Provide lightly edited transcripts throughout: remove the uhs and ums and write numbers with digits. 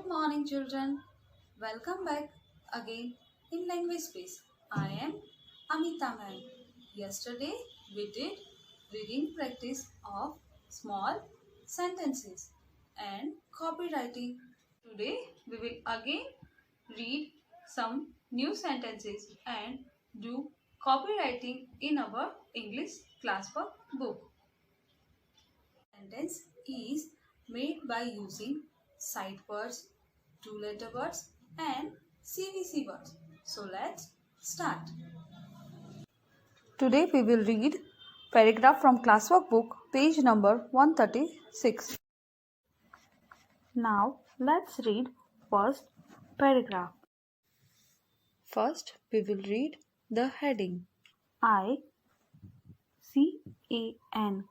morning, children. Welcome back again in Language Space. I am Amita ma'am. Yesterday we did reading practice of small sentences and copywriting. Today we will again read some new sentences and do copywriting in our English classwork book. Sentence is made by using sight words, two-letter words and CVC words. So let's start. Today we will read paragraph from classwork book, page number 136. Now let's read first paragraph. First we will read the heading. I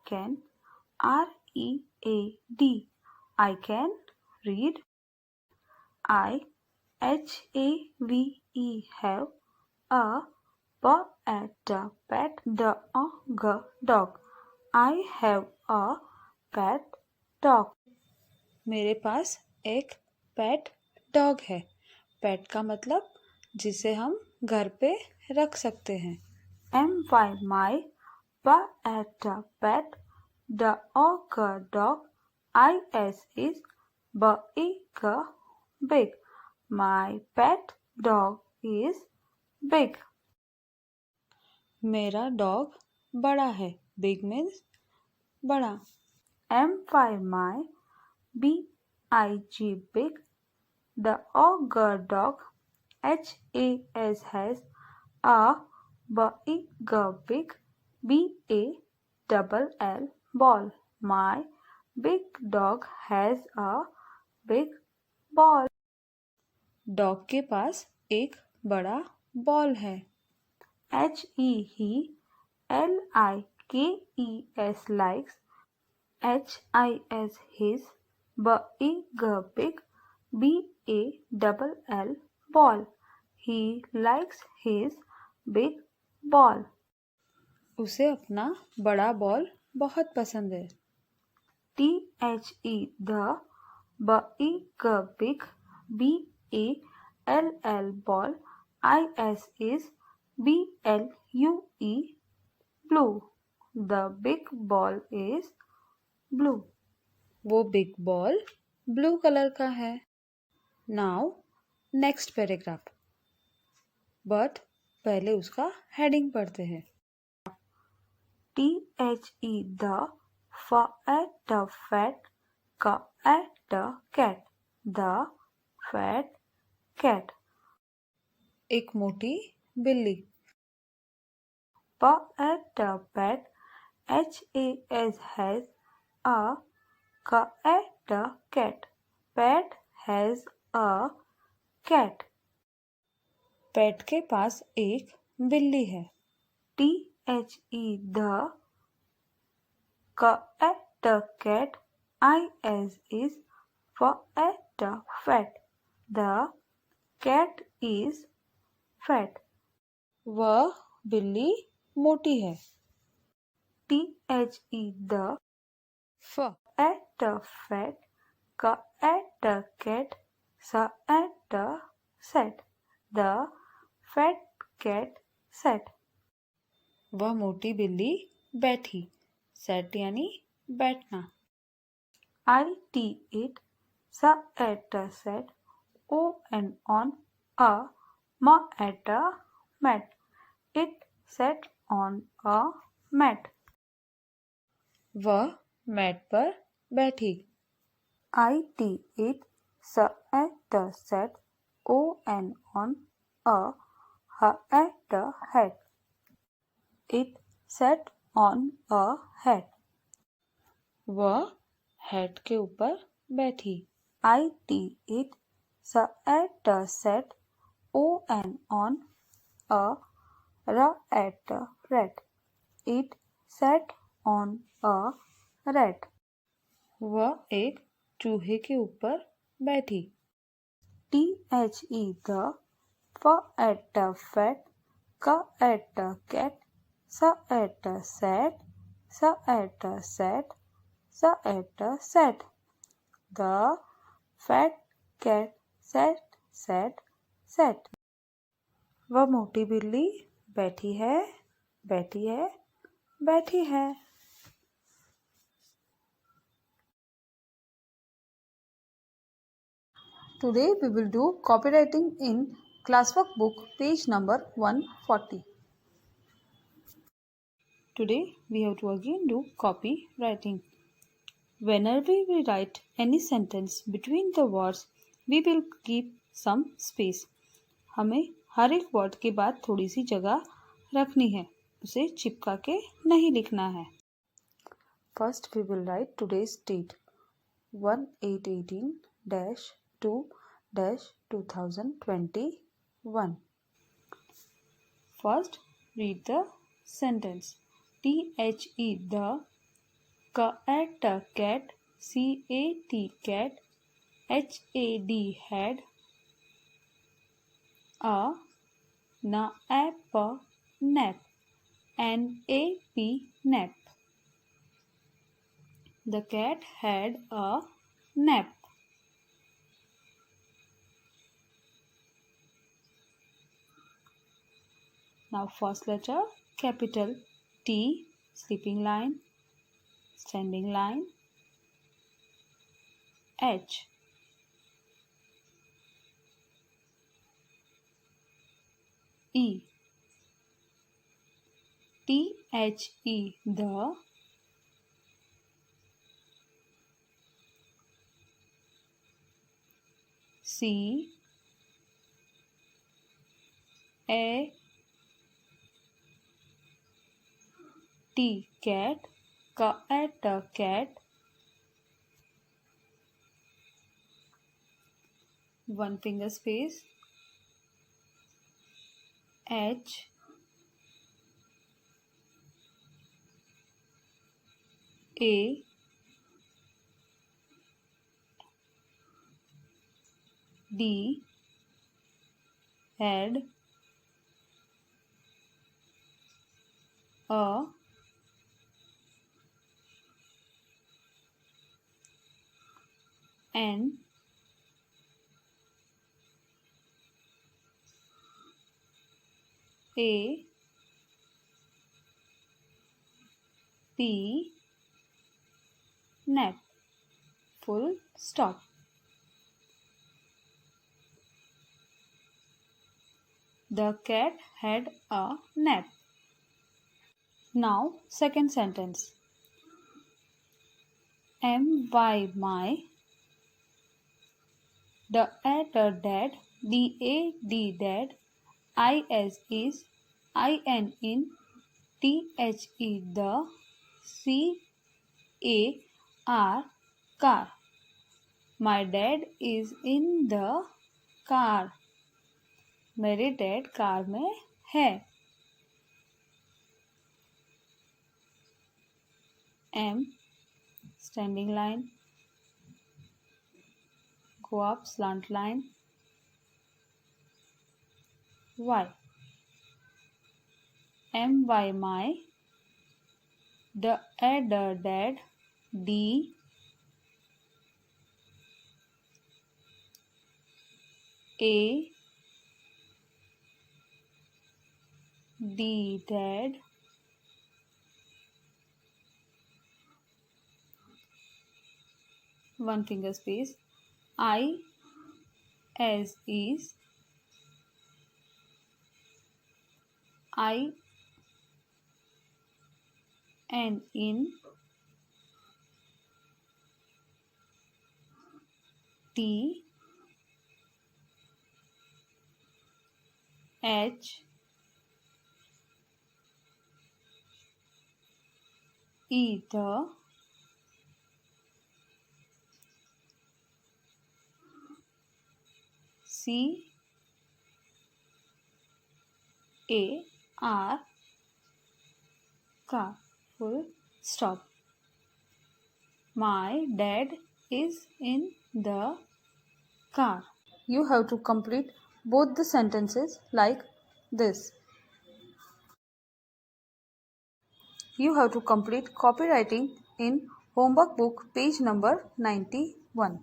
can read. I can read. I have a pet dog. I have a pet dog. मेरे पास एक pet dog है. पेट का मतलब जिसे हम घर पे रख सकते हैं. my pet dog. Is big. My pet dog is big. मेरा डॉग बड़ा है. Big means बड़ा. my big. The dog has a big ball. My big dog has a big ball. Dog के पास एक बड़ा बॉल है. likes. likes. his big ball. He likes his big ball. उसे अपना बड़ा बॉल बहुत पसंद है. the big ball. is blue. The big ball is blue. वो बिग बॉल ब्लू कलर का है. Now next paragraph. बट पहले उसका हेडिंग पढ़ते हैं. the fat cat. The fat cat. एक मोटी बिल्ली. pet has a cat. Pet has a cat. पेट के पास एक बिल्ली है. the cat is fat. The cat is fat. वह बिल्ली मोटी है. the fat cat sat. The fat cat sat. वह मोटी बिल्ली बैठी. sat यानी बैठना. sat on a mat. It sat on a mat. वह मैट पर बैठी. sat on a hat. It sat on a hat. वह हैट के ऊपर बैठी. sat on a rat. It sat on a rat. वह एक चूहे के ऊपर बैठी. the fat cat sat. The fat cat sat sat sat. वह मोटी बिल्ली बैठी है बैठी है बैठी है. Today we will do copywriting in classwork book page number 140. Today we have to again do copywriting. Whenever we write any sentence between the words, we will keep some space. हमें हर एक वर्ड के बाद थोड़ी सी जगह रखनी है. उसे चिपका के नहीं लिखना है. First we will write today's date 1/8/18-2-2021. First read the sentence. The cat cat cat had a nap nap nap. The cat had a nap. Now first letter capital T, sleeping line, standing line, H. E. THE, the. C. A. T, cat, cat. One finger space. H. A. D. Had a N. A. P. Nap. Full stop. The cat had a nap. Now second sentence. My the dad dad is in the car. My dad is in the car. मेरे dad car में है. M, standing line, go up slant line. Y. My the dad D A D dad one finger space. I as is I and in T H E the C A R car. Full stop. My dad is in the car. You have to complete both the sentences like this. You have to complete copywriting in homework book page number 91.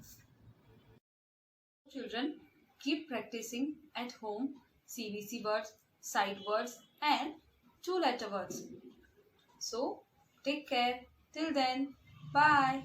Children, keep practicing at home CVC words, sight words and two-letter words. So, take care. Till then, bye.